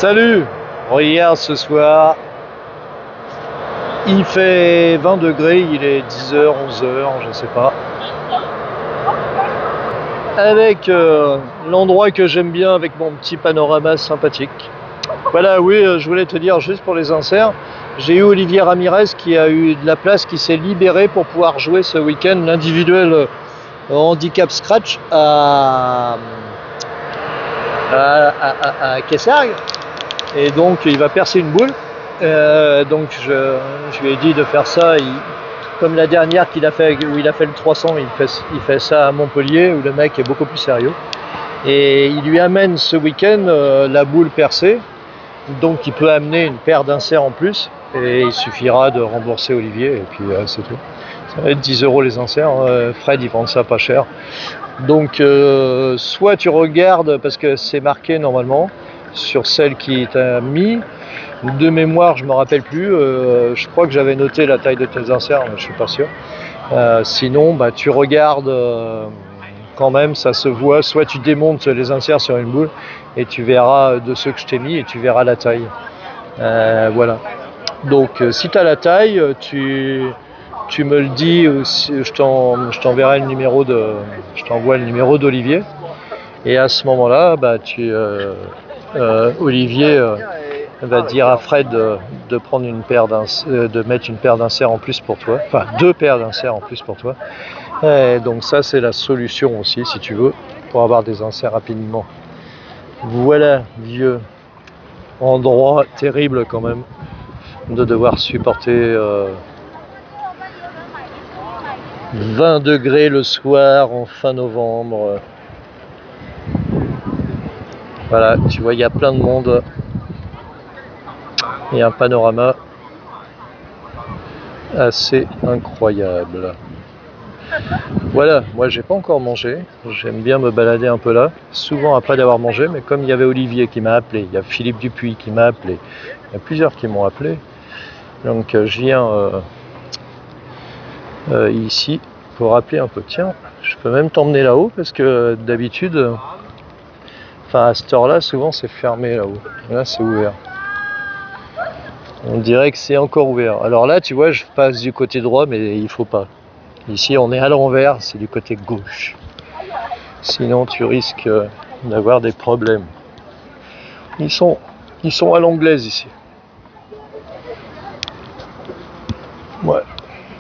Salut! Regarde ce soir, il fait 20 degrés, il est 10h, 11h, je sais pas. Avec l'endroit que j'aime bien, avec mon petit panorama sympathique. Voilà, oui, je voulais te dire juste pour les inserts, j'ai eu Olivier Ramirez qui a eu de la place, qui s'est libéré pour pouvoir jouer ce week-end l'individuel handicap scratch à Kessargues. Et donc il va percer une boule. Donc je lui ai dit de faire ça. Comme la dernière qu'il a fait, où il a fait le 300, il fait ça à Montpellier, où le mec est beaucoup plus sérieux. Et il lui amène ce week-end la boule percée. Donc il peut amener une paire d'inserts en plus. Et il suffira de rembourser Olivier. Et puis c'est tout. Ça va être 10 € les inserts. Fred, il vend ça pas cher. Donc soit tu regardes, parce que c'est marqué normalement sur celle qui t'a mis. De mémoire, je me rappelle plus. Je crois que j'avais noté la taille de tes inserts, mais je suis pas sûr. Sinon, tu regardes quand même, ça se voit. Soit tu démontes les inserts sur une boule et tu verras de ceux que je t'ai mis et tu verras la taille. Voilà. Donc, si tu as la taille, tu me le dis. Je t'envoie le numéro d'Olivier. Et à ce moment-là, Olivier va dire à Fred de prendre de mettre une paire d'inserts en plus pour toi, enfin 2 paires d'inserts en plus pour toi. Et donc ça c'est la solution aussi si tu veux pour avoir des inserts rapidement. Voilà, vieux endroit terrible quand même de devoir supporter 20 degrés le soir en fin novembre. Voilà, tu vois, il y a plein de monde. Et un panorama assez incroyable. Voilà, moi j'ai pas encore mangé, j'aime bien me balader un peu là, souvent après d'avoir mangé, mais comme il y avait Olivier qui m'a appelé, il y a Philippe Dupuis qui m'a appelé, il y a plusieurs qui m'ont appelé, donc je viens ici pour appeler un peu. Tiens, je peux même t'emmener là-haut parce que d'habitude, à cette heure-là, souvent c'est fermé là-haut, là c'est ouvert. On dirait que c'est encore ouvert. Alors là, tu vois, je passe du côté droit, mais il faut pas. Ici, on est à l'envers, c'est du côté gauche. Sinon, tu risques d'avoir des problèmes. Ils sont à l'anglaise ici. Ouais.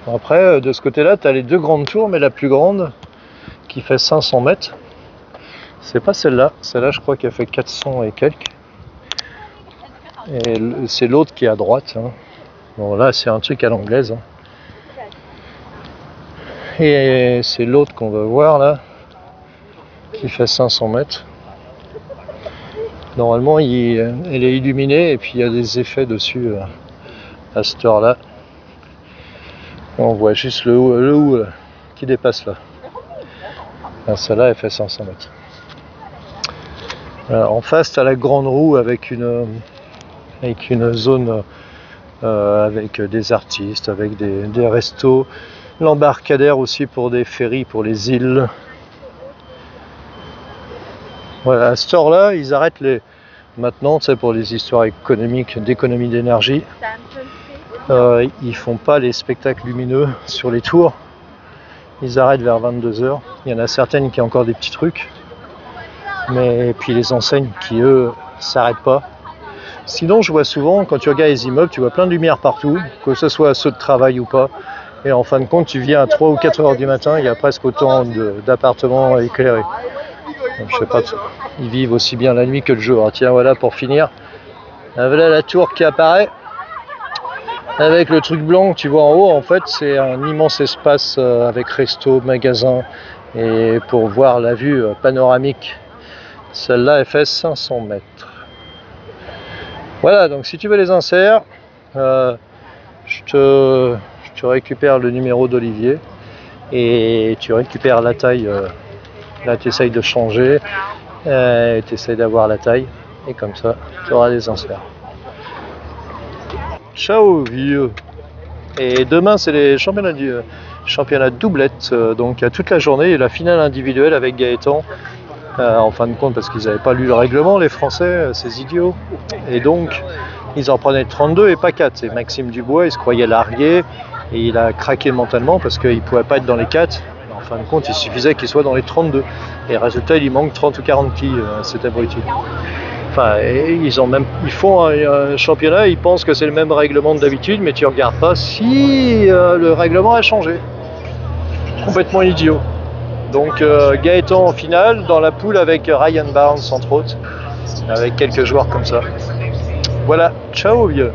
Après, de ce côté-là, tu as les 2 grandes tours, mais la plus grande, qui fait 500 mètres, c'est pas celle-là. Celle-là, je crois qu'elle fait 400 et quelques. Et c'est l'autre qui est à droite. Bon, là, c'est un truc à l'anglaise. Et c'est l'autre qu'on va voir là, qui fait 500 mètres. Normalement, elle est illuminée et puis il y a des effets dessus à cette heure-là. On voit juste le haut qui dépasse là. Celle-là, elle fait 500 mètres. Alors, en face, tu as la grande roue avec une zone avec des artistes, avec des restos, l'embarcadère aussi pour des ferries pour les îles. Voilà, à cette heure-là, ils arrêtent maintenant, tu sais, pour les histoires économiques, d'économie d'énergie, ils font pas les spectacles lumineux sur les tours. Ils arrêtent vers 22h. Il y en a certaines qui ont encore des petits trucs, mais puis les enseignes qui eux s'arrêtent pas. Sinon, je vois souvent, quand tu regardes les immeubles, tu vois plein de lumière partout, que ce soit ceux de travail ou pas. Et en fin de compte, tu viens à 3 ou 4 heures du matin, il y a presque autant d'appartements éclairés. Donc, je sais pas, ils vivent aussi bien la nuit que le jour. Tiens, voilà, pour finir. Voilà la tour qui apparaît. Avec le truc blanc que tu vois en haut, en fait, c'est un immense espace avec resto, magasin. Et pour voir la vue panoramique, celle-là, elle fait 500 mètres. Voilà, donc si tu veux les inserts, je te récupère le numéro d'Olivier et tu récupères la taille. Là, tu essayes de changer et tu essayes d'avoir la taille et comme ça, tu auras les inserts. Ciao, vieux! Et demain, c'est les championnats de doublette, donc à toute la journée, et la finale individuelle avec Gaëtan en fin de compte, parce qu'ils n'avaient pas lu le règlement, les Français, ces idiots. Et donc, ils en prenaient 32 et pas 4. Et Maxime Dubois, il se croyait largué et il a craqué mentalement parce qu'il ne pouvait pas être dans les 4. En fin de compte, il suffisait qu'il soit dans les 32. Et résultat, il lui manque 30 ou 40 quilles, cet abruti. Enfin, ils font un championnat, ils pensent que c'est le même règlement de d'habitude, mais tu regardes pas si le règlement a changé. Complètement idiot. Donc Gaëtan en finale, dans la poule avec Ryan Barnes entre autres, avec quelques joueurs comme ça. Voilà, ciao vieux.